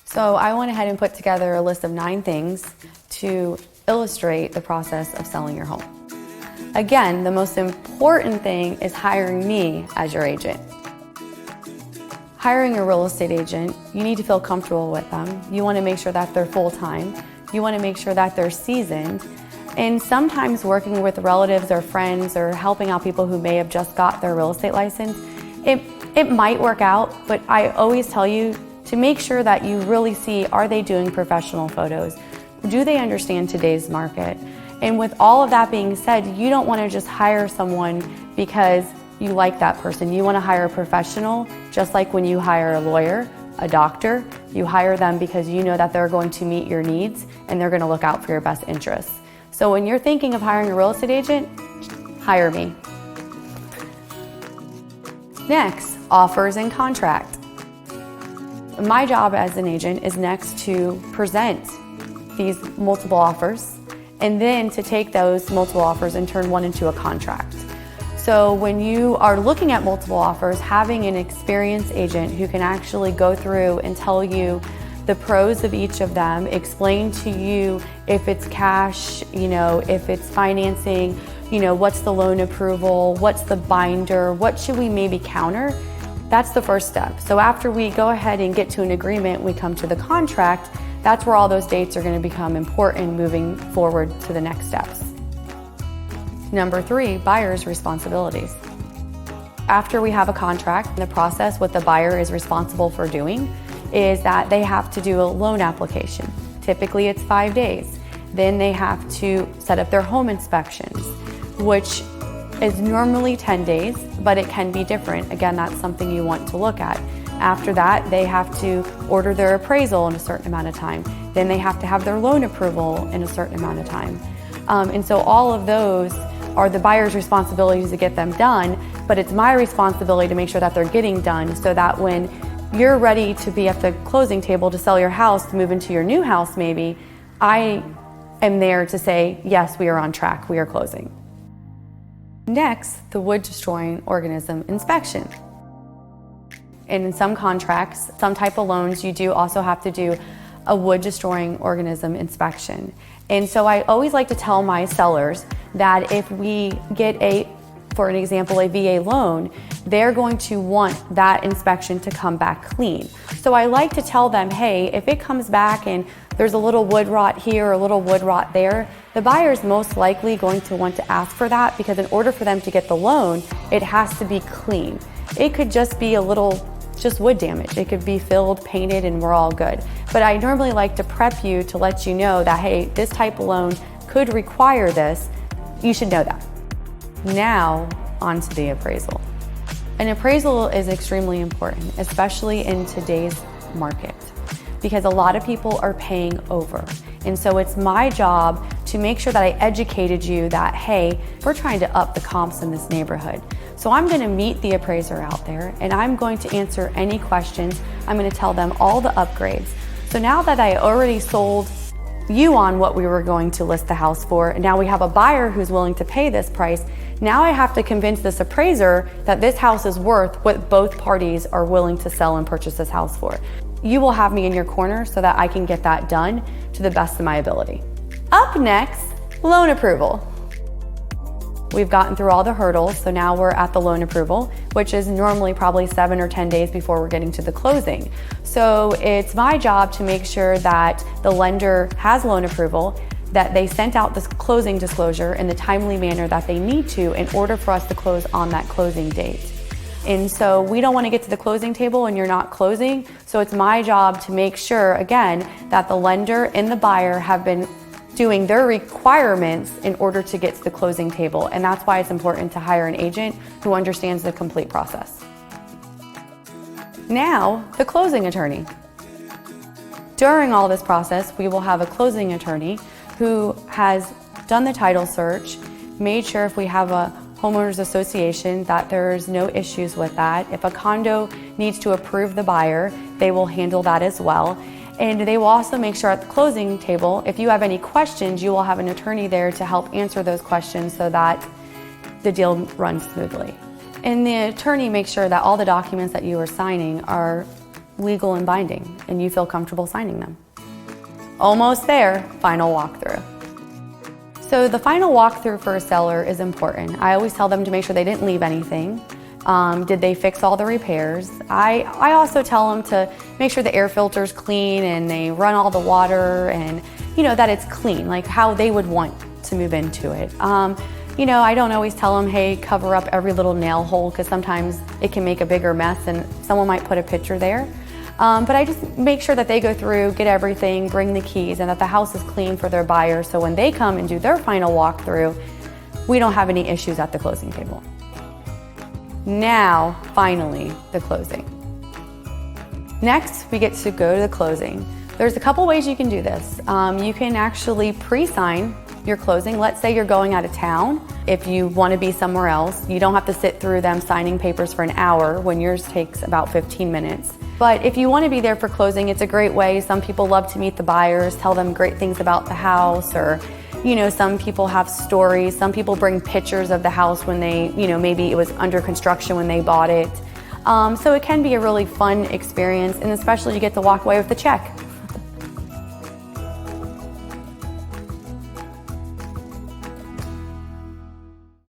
So I went ahead and put together a list of 9 things to illustrate the process of selling your home. Again, the most important thing is hiring me as your agent. Hiring a real estate agent, you need to feel comfortable with them. You want to make sure that they're full-time. You want to make sure that they're seasoned. And sometimes working with relatives or friends or helping out people who may have just got their real estate license, it might work out, but I always tell you to make sure that you really see, are they doing professional photos? Do they understand today's market? And with all of that being said, you don't want to just hire someone because you like that person. You want to hire a professional, just like when you hire a lawyer, a doctor. You hire them because you know that they're going to meet your needs and they're going to look out for your best interests. So when you're thinking of hiring a real estate agent, hire me. Next, offers and contract. My job as an agent is next to present these multiple offers and then to take those multiple offers and turn one into a contract. So when you are looking at multiple offers, having an experienced agent who can actually go through and tell you the pros of each of them, explain to you if it's cash, if it's financing, what's the loan approval, what's the binder, what should we maybe counter? That's the first step. So after we go ahead and get to an agreement, we come to the contract, that's where all those dates are going to become important moving forward to the next steps. Number 3, buyer's responsibilities. After we have a contract, the process, what the buyer is responsible for doing is that they have to do a loan application. Typically it's 5 days. Then they have to set up their home inspections, which is normally 10 days, but it can be different. Again, that's something you want to look at. After that, they have to order their appraisal in a certain amount of time. Then they have to have their loan approval in a certain amount of time. And so all of those are the buyer's responsibilities to get them done, but it's my responsibility to make sure that they're getting done so that when you're ready to be at the closing table to sell your house, to move into your new house maybe, I am there to say, yes, we are on track, we are closing. Next, the wood destroying organism inspection. And in some contracts, some type of loans, you do also have to do a wood destroying organism inspection. And so I always like to tell my sellers that if we get for an example, a VA loan, they're going to want that inspection to come back clean. So I like to tell them, hey, if it comes back and there's a little wood rot here or a little wood rot there, the buyer is most likely going to want to ask for that because in order for them to get the loan, it has to be clean. It could just be just wood damage. It could be filled, painted, and we're all good. But I normally like to prep you to let you know that, hey, this type of loan could require this. You should know that. Now, on to the appraisal. An appraisal is extremely important, especially in today's market, because a lot of people are paying over. And so it's my job to make sure that I educated you that, hey, we're trying to up the comps in this neighborhood. So I'm going to meet the appraiser out there and I'm going to answer any questions. I'm going to tell them all the upgrades. So now that I already sold you on what we were going to list the house for, and now we have a buyer who's willing to pay this price, now I have to convince this appraiser that this house is worth what both parties are willing to sell and purchase this house for. You will have me in your corner so that I can get that done to the best of my ability. Up next, loan approval. We've gotten through all the hurdles, so now we're at the loan approval, which is normally probably 7 or 10 days before we're getting to the closing. So it's my job to make sure that the lender has loan approval, that they sent out this closing disclosure in the timely manner that they need to in order for us to close on that closing date. And so we don't want to get to the closing table and you're not closing. So it's my job to make sure, again, that the lender and the buyer have been doing their requirements in order to get to the closing table. And that's why it's important to hire an agent who understands the complete process. Now, the closing attorney. During all this process, we will have a closing attorney who has done the title search, made sure if we have a homeowners association that there's no issues with that. If a condo needs to approve the buyer, they will handle that as well. And they will also make sure at the closing table, if you have any questions, you will have an attorney there to help answer those questions so that the deal runs smoothly. And the attorney makes sure that all the documents that you are signing are legal and binding and you feel comfortable signing them. Almost there, final walkthrough. So the final walkthrough for a seller is important. I always tell them to make sure they didn't leave anything. Did they fix all the repairs? I also tell them to make sure the air filter's clean and they run all the water and that it's clean, like how they would want to move into it. I don't always tell them, hey, cover up every little nail hole, because sometimes it can make a bigger mess and someone might put a picture there. But I just make sure that they go through, get everything, bring the keys, and that the house is clean for their buyer, so when they come and do their final walkthrough, we don't have any issues at the closing table. Now, finally, the closing. Next, we get to go to the closing. There's a couple ways you can do this. You can actually pre-sign your closing. Let's say you're going out of town. If you want to be somewhere else, you don't have to sit through them signing papers for an hour when yours takes about 15 minutes. But if you want to be there for closing, it's a great way. Some people love to meet the buyers, tell them great things about the house, or some people have stories. Some people bring pictures of the house when they, maybe it was under construction when they bought it. So it can be a really fun experience, and especially you get to walk away with a check.